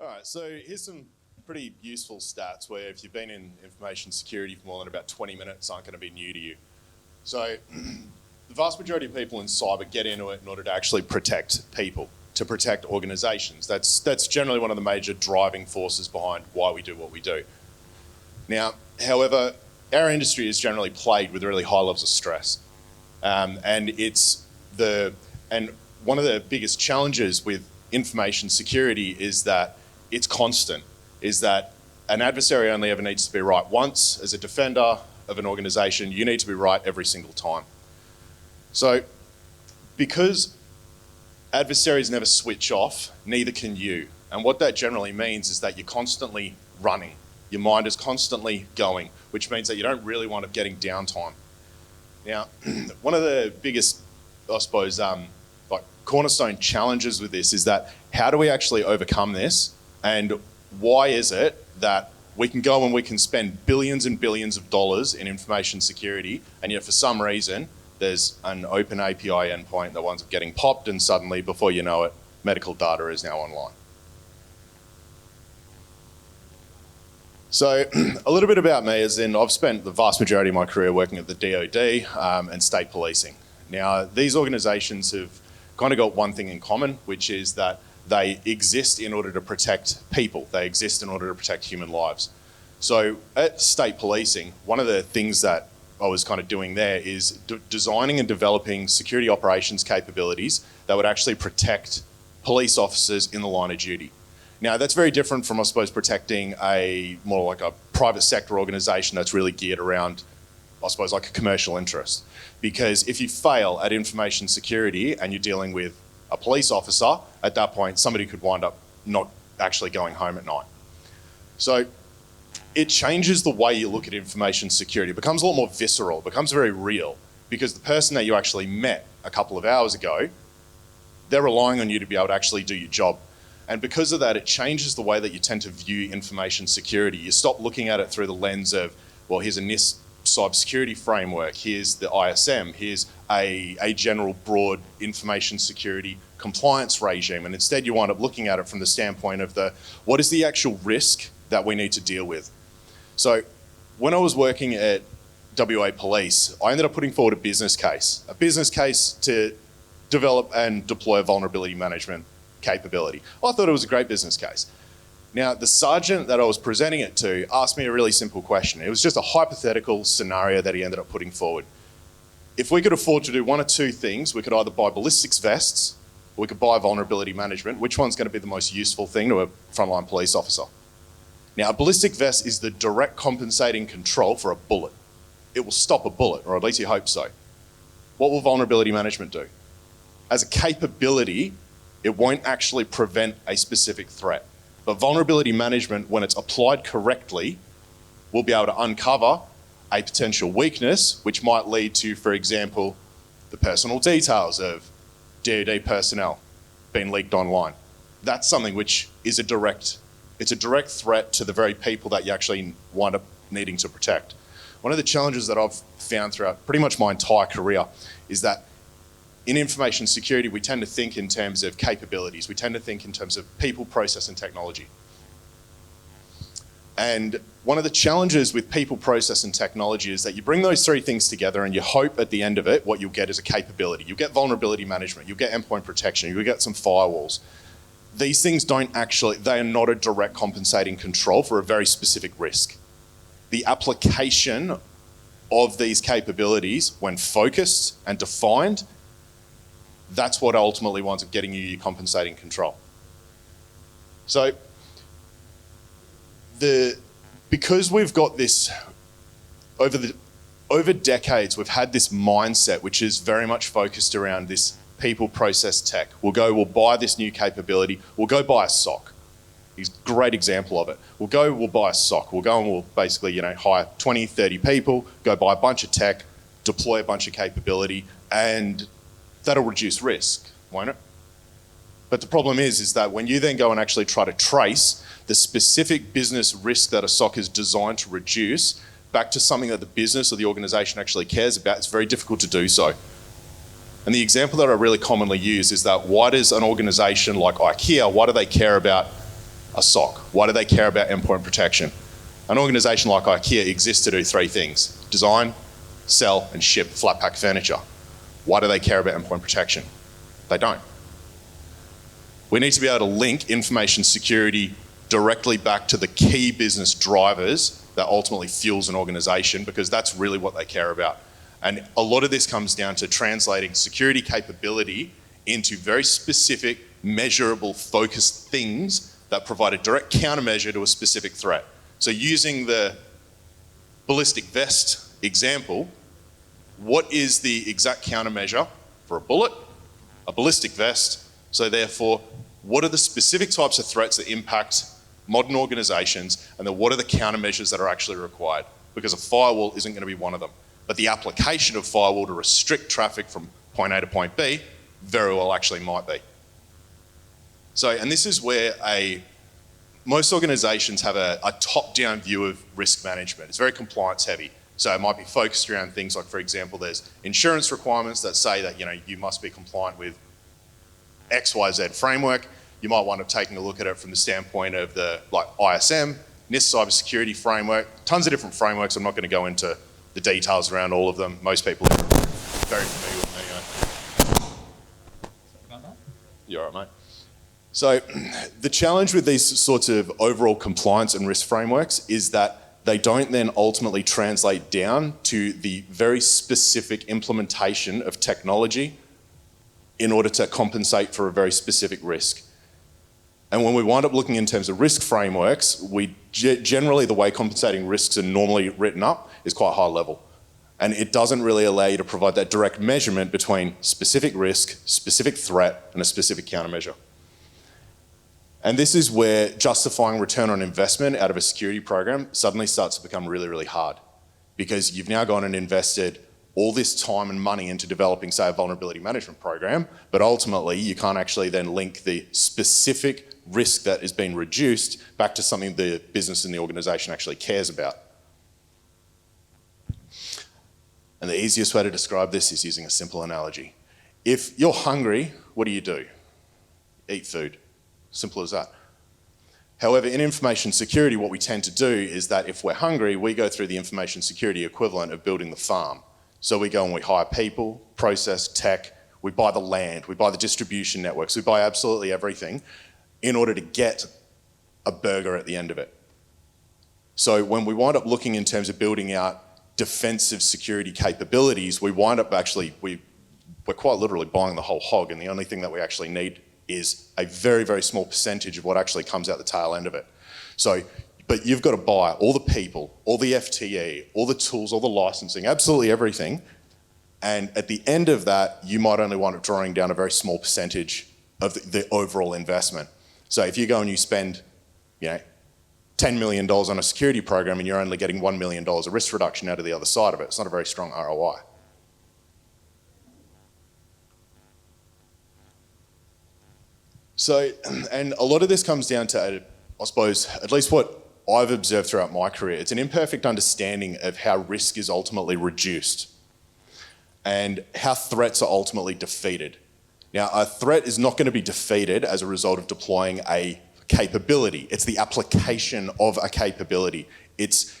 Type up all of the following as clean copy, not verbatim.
All right, so here's some pretty useful stats where if you've been in information security for more than about 20 minutes, aren't going to be new to you. So the vast majority of people in cyber get into it in order to actually protect people, to protect organizations. That's generally one of the major driving forces behind why we do what we do. Now, however, our industry is generally plagued with really high levels of stress. And one of the biggest challenges with information security is that it's constant, is that an adversary only ever needs to be right once. As a defender of an organization, you need to be right every single time. So because adversaries never switch off, neither can you. And what that generally means is that you're constantly running. Your mind is constantly going, which means that you don't really wind up getting downtime. Now, one of the biggest, I suppose, cornerstone challenges with this is that how do we actually overcome this? And why is it that we can go and we can spend billions and billions of dollars in information security, and yet for some reason, there's an open API endpoint that winds up getting popped, and suddenly, before you know it, medical data is now online. So a little bit about me is I've spent the vast majority of my career working at the DoD and state policing. Now, these organizations have kind of got one thing in common, which is that they exist in order to protect people. They exist in order to protect human lives. So at state policing, one of the things that I was kind of doing there is designing and developing security operations capabilities that would actually protect police officers in the line of duty. Now, that's very different from, I suppose, protecting more like a private sector organization that's really geared around, I suppose, like a commercial interest. Because if you fail at information security and you're dealing with a police officer, at that point, somebody could wind up not actually going home at night. So it changes the way you look at information security. It becomes a lot more visceral, it becomes very real, because the person that you actually met a couple of hours ago, they're relying on you to be able to actually do your job. And because of that, it changes the way that you tend to view information security. You stop looking at it through the lens of, well, here's a NIST cybersecurity framework, here's the ISM, here's a general broad information security compliance regime. And instead you wind up looking at it from the standpoint of what is the actual risk that we need to deal with. So when I was working at WA Police, I ended up putting forward a business case to develop and deploy a vulnerability management capability. I thought it was a great business case. Now, the sergeant that I was presenting it to asked me a really simple question. It was just a hypothetical scenario that he ended up putting forward. If we could afford to do one of two things, we could either buy ballistics vests, or we could buy vulnerability management. Which one's going to be the most useful thing to a frontline police officer? Now, a ballistic vest is the direct compensating control for a bullet. It will stop a bullet, or at least you hope so. What will vulnerability management do? As a capability, it won't actually prevent a specific threat. But vulnerability management, when it's applied correctly, will be able to uncover a potential weakness, which might lead to, for example, the personal details of DoD personnel being leaked online. That's something which is a direct threat to the very people that you actually wind up needing to protect. One of the challenges that I've found throughout pretty much my entire career is that in information security, we tend to think in terms of capabilities. We tend to think in terms of people, process, and technology. And one of the challenges with people, process, and technology is that you bring those three things together and you hope at the end of it, what you'll get is a capability. You'll get vulnerability management, you'll get endpoint protection, you'll get some firewalls. These things they are not a direct compensating control for a very specific risk. The application of these capabilities, when focused and defined, that's what ultimately winds up getting you your compensating control. So because we've got this, over decades, we've had this mindset which is very much focused around this people, process, tech. We'll buy this new capability, we'll go buy a SOC. He's a great example of it. We'll buy a SOC. We'll go and we'll basically, hire 20, 30 people, go buy a bunch of tech, deploy a bunch of capability, and that'll reduce risk, won't it? But the problem is that when you then go and actually try to trace the specific business risk that a SOC is designed to reduce back to something that the business or the organization actually cares about, it's very difficult to do so. And the example that I really commonly use is that why does an organization like IKEA, why do they care about a SOC? Why do they care about endpoint protection? An organization like IKEA exists to do three things: design, sell, and ship flat pack furniture. Why do they care about endpoint protection? They don't. We need to be able to link information security directly back to the key business drivers that ultimately fuels an organization, because that's really what they care about. And a lot of this comes down to translating security capability into very specific, measurable, focused things that provide a direct countermeasure to a specific threat. So using the ballistic vest example, what is the exact countermeasure for a bullet, a ballistic vest? So therefore, what are the specific types of threats that impact modern organizations, and then what are the countermeasures that are actually required? Because a firewall isn't going to be one of them. But the application of firewall to restrict traffic from point A to point B very well actually might be. So, and this is where most organizations have a top-down view of risk management. It's very compliance heavy. So it might be focused around things like, for example, there's insurance requirements that say that you must be compliant with XYZ framework. You might wind up taking a look at it from the standpoint of the ISM, NIST cybersecurity framework, tons of different frameworks. I'm not going to go into the details around all of them. Most people are very familiar with them anyway. Sorry about that. You're all right, mate. So the challenge with these sorts of overall compliance and risk frameworks is that they don't then ultimately translate down to the very specific implementation of technology in order to compensate for a very specific risk. And when we wind up looking in terms of risk frameworks, generally the way compensating risks are normally written up is quite high level. And it doesn't really allow you to provide that direct measurement between specific risk, specific threat, and a specific countermeasure. And this is where justifying return on investment out of a security program suddenly starts to become really, really hard, because you've now gone and invested all this time and money into developing, say, a vulnerability management program, but ultimately you can't actually then link the specific risk that is being reduced back to something the business and the organization actually cares about. And the easiest way to describe this is using a simple analogy. If you're hungry, what do? Eat food. Simple as that. However, in information security, what we tend to do is that if we're hungry, we go through the information security equivalent of building the farm. So we go and we hire people, process, tech, we buy the land, we buy the distribution networks, we buy absolutely everything in order to get a burger at the end of it. So when we wind up looking in terms of building out defensive security capabilities, we wind up actually, we're quite literally buying the whole hog, and the only thing that we actually need is a very, very small percentage of what actually comes out the tail end of it. So, but you've got to buy all the people, all the FTE, all the tools, all the licensing, absolutely everything. And at the end of that, you might only wind up drawing down a very small percentage of the overall investment. So if you go and you spend, $10 million on a security program and you're only getting $1 million of risk reduction out of the other side of it, it's not a very strong ROI. So, and a lot of this comes down to, I suppose, at least what I've observed throughout my career, it's an imperfect understanding of how risk is ultimately reduced and how threats are ultimately defeated. Now, a threat is not going to be defeated as a result of deploying a capability. It's the application of a capability. It's,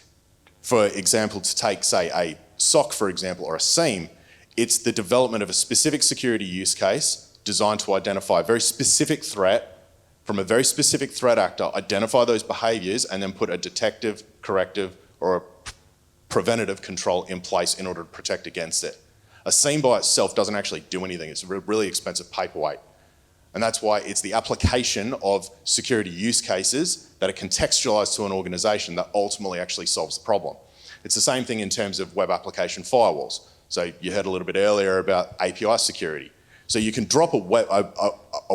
for example, to take, say, a SOC, for example, or a SIEM, it's the development of a specific security use case designed to identify a very specific threat from a very specific threat actor, identify those behaviours, and then put a detective, corrective, or a preventative control in place in order to protect against it. A SIEM by itself doesn't actually do anything. It's a really expensive paperweight. And that's why it's the application of security use cases that are contextualised to an organisation that ultimately actually solves the problem. It's the same thing in terms of web application firewalls. So you heard a little bit earlier about API security. So you can drop a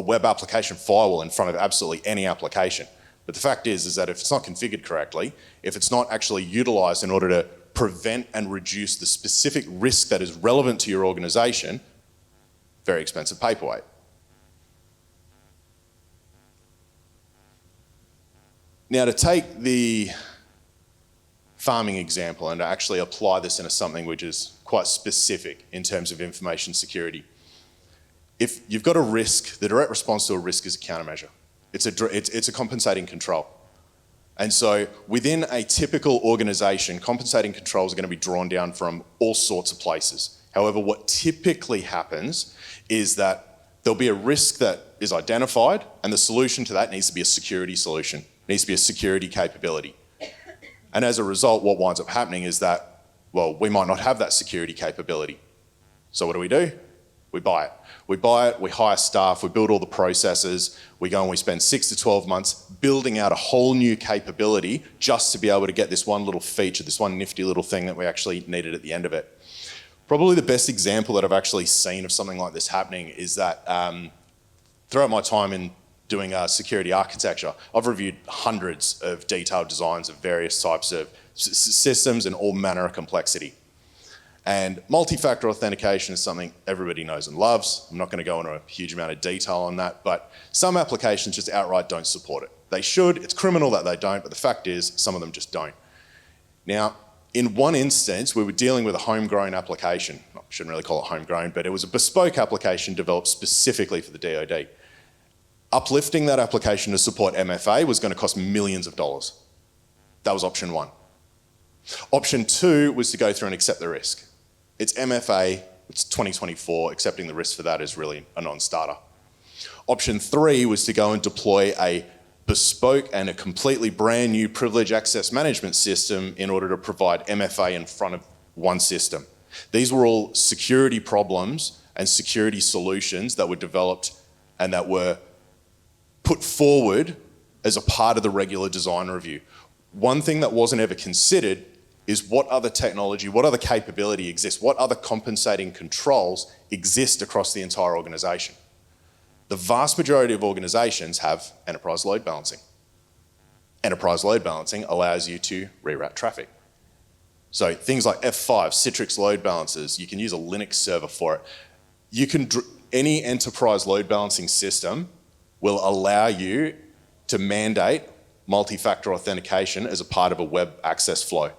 web application firewall in front of absolutely any application. But the fact is that if it's not configured correctly, if it's not actually utilised in order to prevent and reduce the specific risk that is relevant to your organisation, very expensive paperweight. Now, to take the farming example and to actually apply this into something which is quite specific in terms of information security. If you've got a risk, the direct response to a risk is a countermeasure. It's a compensating control. And so within a typical organization, compensating controls are going to be drawn down from all sorts of places. However, what typically happens is that there'll be a risk that is identified, and the solution to that needs to be a security solution. It needs to be a security capability. And as a result, what winds up happening is that, well, we might not have that security capability. So what do? We buy it. We buy it, we hire staff, we build all the processes, we go and we spend 6 to 12 months building out a whole new capability just to be able to get this one little feature, this one nifty little thing that we actually needed at the end of it. Probably the best example that I've actually seen of something like this happening is that throughout my time in doing security architecture, I've reviewed hundreds of detailed designs of various types of systems and all manner of complexity. And multi-factor authentication is something everybody knows and loves. I'm not going to go into a huge amount of detail on that, but some applications just outright don't support it. They should, it's criminal that they don't, but the fact is some of them just don't. Now, in one instance, we were dealing with a homegrown application. I shouldn't really call it homegrown, but it was a bespoke application developed specifically for the DoD. Uplifting that application to support MFA was going to cost millions of dollars. That was option one. Option two was to go through and accept the risk. It's MFA, it's 2024, accepting the risk for that is really a non-starter. Option three was to go and deploy a bespoke and a completely brand new privilege access management system in order to provide MFA in front of one system. These were all security problems and security solutions that were developed and that were put forward as a part of the regular design review. One thing that wasn't ever considered is what other technology, what other capability exists, what other compensating controls exist across the entire organization. The vast majority of organizations have enterprise load balancing. Enterprise load balancing allows you to reroute traffic. So things like F5, Citrix load balancers, you can use a Linux server for it. Any enterprise load balancing system will allow you to mandate multi-factor authentication as a part of a web access flow.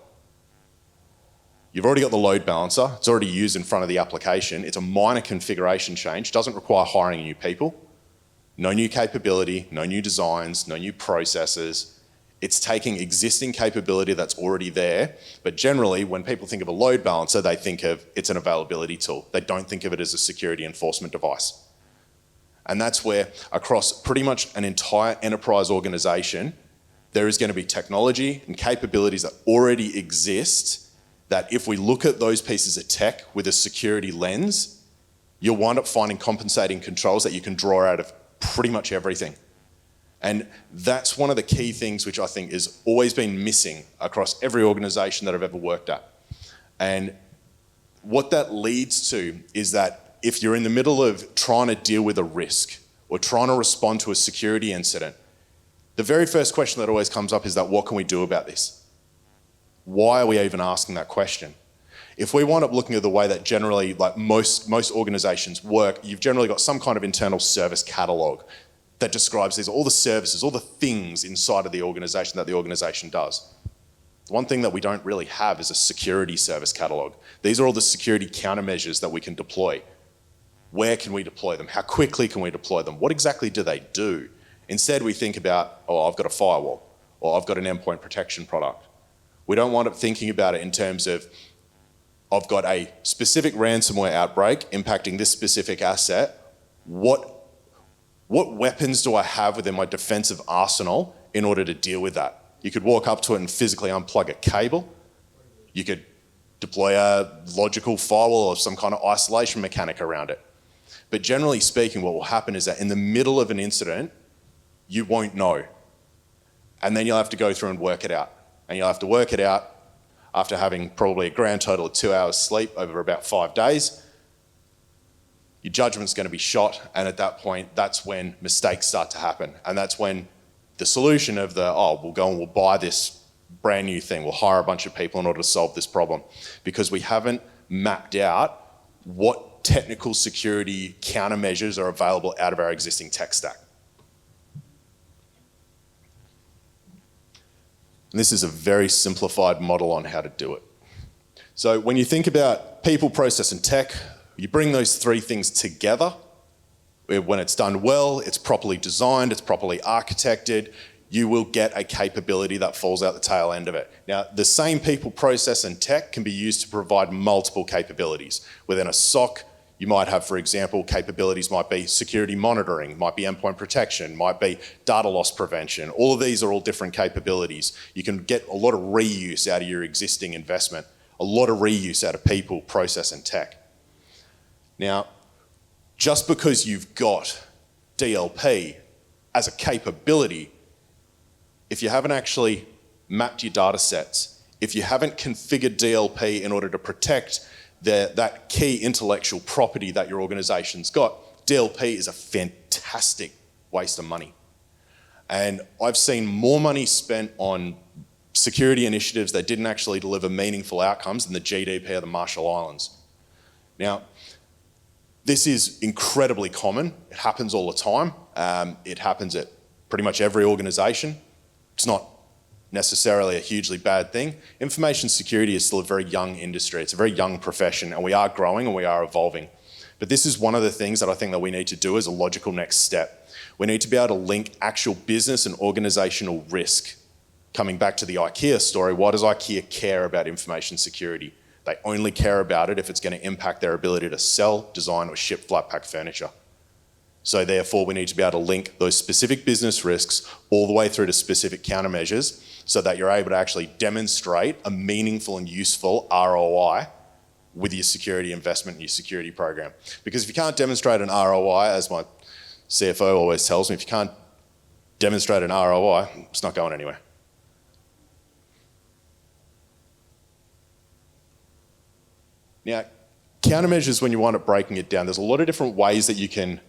You've already got the load balancer, it's already used in front of the application, it's a minor configuration change, doesn't require hiring new people, no new capability, no new designs, no new processes. It's taking existing capability that's already there, but generally when people think of a load balancer, they think of it's an availability tool. They don't think of it as a security enforcement device. And that's where across pretty much an entire enterprise organization, there is going to be technology and capabilities that already exist that if we look at those pieces of tech with a security lens, you'll wind up finding compensating controls that you can draw out of pretty much everything. And that's one of the key things which I think has always been missing across every organization that I've ever worked at. And what that leads to is that if you're in the middle of trying to deal with a risk or trying to respond to a security incident, the very first question that always comes up is that what can we do about this? Why are we even asking that question? If we wind up looking at the way that generally, like most organizations work, you've generally got some kind of internal service catalog that describes all the services, all the things inside of the organization that the organization does. The one thing that we don't really have is a security service catalog. These are all the security countermeasures that we can deploy. Where can we deploy them? How quickly can we deploy them? What exactly do they do? Instead, we think about, oh, I've got a firewall, or I've got an endpoint protection product. We don't wind up thinking about it in terms of, I've got a specific ransomware outbreak impacting this specific asset. What weapons do I have within my defensive arsenal in order to deal with that? You could walk up to it and physically unplug a cable. You could deploy a logical firewall or some kind of isolation mechanic around it. But generally speaking, what will happen is that in the middle of an incident, you won't know. And then you'll have to go through and work it out. And you'll have to work it out after having probably a grand total of 2 hours sleep over about 5 days. Your judgment's going to be shot, and at that point, that's when mistakes start to happen. And that's when the solution of we'll go and we'll buy this brand new thing, we'll hire a bunch of people in order to solve this problem, because we haven't mapped out what technical security countermeasures are available out of our existing tech stack. And this is a very simplified model on how to do it. So when you think about people, process, and tech, you bring those three things together, when it's done well, it's properly designed, it's properly architected, you will get a capability that falls out the tail end of it. Now, the same people, process, and tech can be used to provide multiple capabilities. Within a SOC, you might have, for example, capabilities might be security monitoring, might be endpoint protection, might be data loss prevention. All of these are all different capabilities. You can get a lot of reuse out of your existing investment, a lot of reuse out of people, process, and tech. Now, just because you've got DLP as a capability, if you haven't actually mapped your data sets, if you haven't configured DLP in order to protect that key intellectual property that your organization's got, DLP is a fantastic waste of money. And I've seen more money spent on security initiatives that didn't actually deliver meaningful outcomes than the GDP of the Marshall Islands. Now, this is incredibly common. It happens all the time. It happens at pretty much every organization. It's not necessarily a hugely bad thing. Information security is still a very young industry. It's a very young profession, and we are growing and we are evolving. But this is one of the things that I think that we need to do as a logical next step. We need to be able to link actual business and organizational risk. Coming back to the IKEA story, why does IKEA care about information security? They only care about it if it's going to impact their ability to sell, design, or ship flat pack furniture. So therefore, we need to be able to link those specific business risks all the way through to specific countermeasures so that you're able to actually demonstrate a meaningful and useful ROI with your security investment and your security program. Because if you can't demonstrate an ROI, as my CFO always tells me, if you can't demonstrate an ROI, it's not going anywhere. Now, countermeasures, when you wind up breaking it down, there's a lot of different ways that you can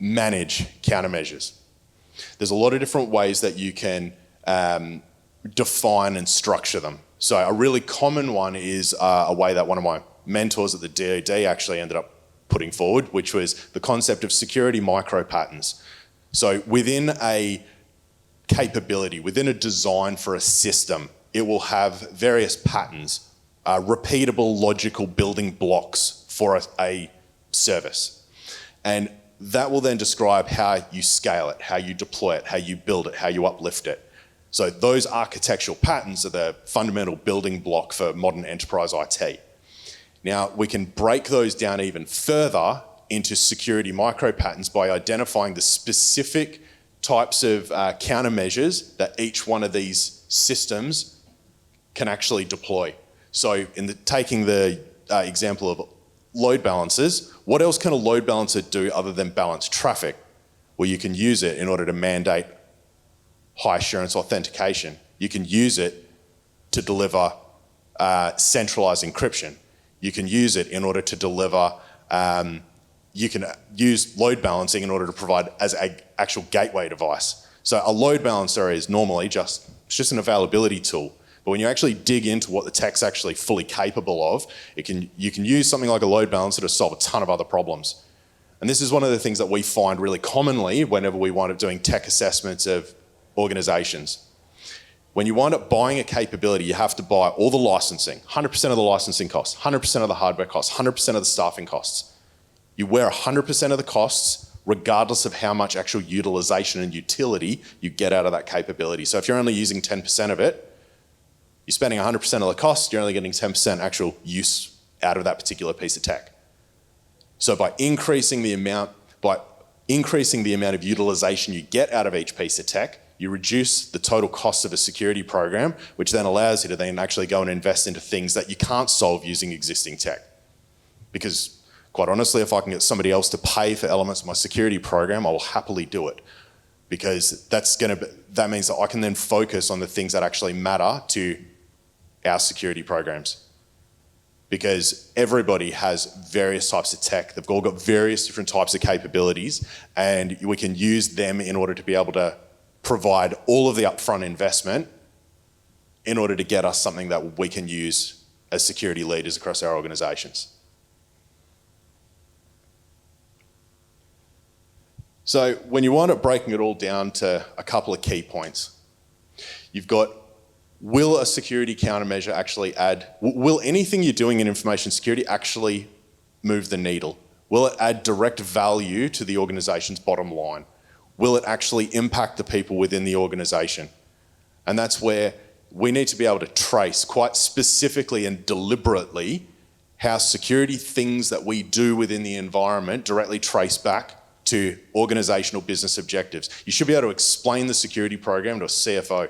manage countermeasures. There's a lot of different ways that you can define and structure them. So a really common one is a way that one of my mentors at the DoD actually ended up putting forward, which was the concept of security micro patterns. So within a capability, within a design for a system, it will have various patterns, repeatable logical building blocks for a service. And that will then describe how you scale it, how you deploy it, how you build it, how you uplift it. So those architectural patterns are the fundamental building block for modern enterprise IT. Now, we can break those down even further into security micro patterns by identifying the specific types of countermeasures that each one of these systems can actually deploy. So taking the example of load balancers, what else can a load balancer do other than balance traffic? Well, you can use it in order to mandate high assurance authentication. You can use it to deliver centralized encryption. You can use it in order to deliver, you can use load balancing in order to provide as an actual gateway device. So a load balancer is normally it's just an availability tool. But when you actually dig into what the tech's actually fully capable of, you can use something like a load balancer to solve a ton of other problems. And this is one of the things that we find really commonly whenever we wind up doing tech assessments of organizations. When you wind up buying a capability, you have to buy all the licensing, 100% of the licensing costs, 100% of the hardware costs, 100% of the staffing costs. You wear 100% of the costs regardless of how much actual utilization and utility you get out of that capability. So if you're only using 10% of it, you're spending 100% of the cost, you're only getting 10% actual use out of that particular piece of tech. So by increasing the amount of utilization you get out of each piece of tech, you reduce the total cost of a security program, which then allows you to then actually go and invest into things that you can't solve using existing tech. Because quite honestly, if I can get somebody else to pay for elements of my security program, I will happily do it. Because that means that I can then focus on the things that actually matter to our security programs. Because everybody has various types of tech. They've all got various different types of capabilities, and we can use them in order to be able to provide all of the upfront investment in order to get us something that we can use as security leaders across our organizations. So when you wind up breaking it all down to a couple of key points, you've got, will a security countermeasure actually will anything you're doing in information security actually move the needle? Will it add direct value to the organization's bottom line? Will it actually impact the people within the organization? And that's where we need to be able to trace quite specifically and deliberately how security things that we do within the environment directly trace back to organizational business objectives. You should be able to explain the security program to a CFO,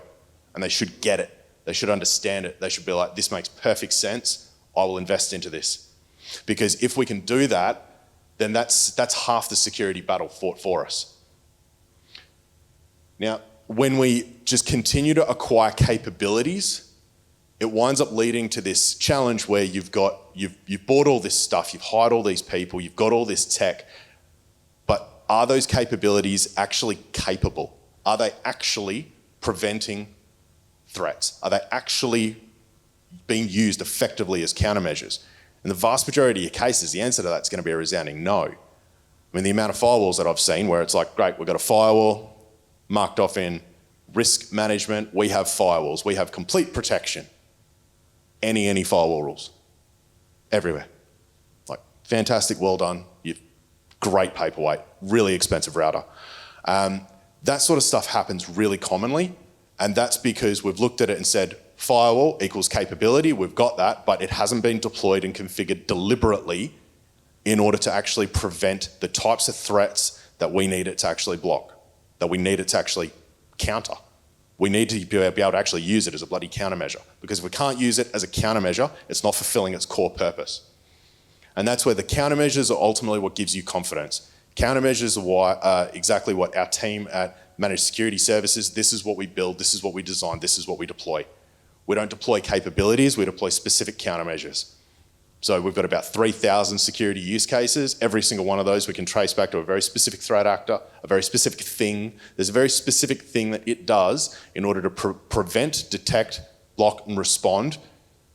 and they should get it. They should understand it. They should be like, this makes perfect sense. I will invest into this. Because if we can do that, then that's half the security battle fought for us. Now, when we just continue to acquire capabilities, it winds up leading to this challenge where you've bought all this stuff, you've hired all these people, you've got all this tech, but are those capabilities actually capable? Are they actually preventing threats? Are they actually being used effectively as countermeasures? In the vast majority of cases, the answer to that is going to be a resounding no. I mean, the amount of firewalls that I've seen where it's like, great, we've got a firewall marked off in risk management, we have firewalls, we have complete protection. Any firewall rules, everywhere. Like, fantastic, well done, great paperweight, really expensive router. That sort of stuff happens really commonly, and that's because we've looked at it and said, firewall equals capability, we've got that, but it hasn't been deployed and configured deliberately in order to actually prevent the types of threats that we need it to actually block, that we need it to actually counter. We need to be able to actually use it as a bloody countermeasure, because if we can't use it as a countermeasure, it's not fulfilling its core purpose. And that's where the countermeasures are ultimately what gives you confidence. Countermeasures are exactly what our team at Managed Security Services, this is what we build, this is what we design, this is what we deploy. We don't deploy capabilities, we deploy specific countermeasures. So we've got about 3,000 security use cases. Every single one of those we can trace back to a very specific threat actor, a very specific thing. There's a very specific thing that it does in order to prevent, detect, block and respond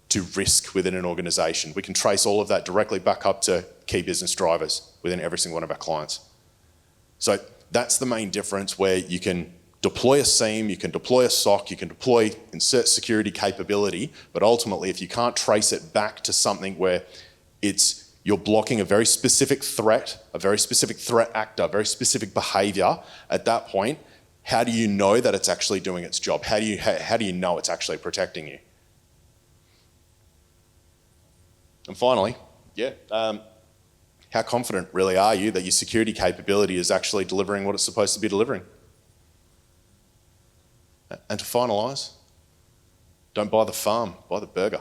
to risk within an organization. We can trace all of that directly back up to key business drivers within every single one of our clients. So that's the main difference, where you can deploy a SIEM, you can deploy a SOC, you can deploy insert security capability, but ultimately if you can't trace it back to something where you're blocking a very specific threat, a very specific threat actor, a very specific behavior, at that point, how do you know that it's actually doing its job? How do you know it's actually protecting you? And finally, how confident really are you that your security capability is actually delivering what it's supposed to be delivering? And to finalise, don't buy the farm, buy the burger.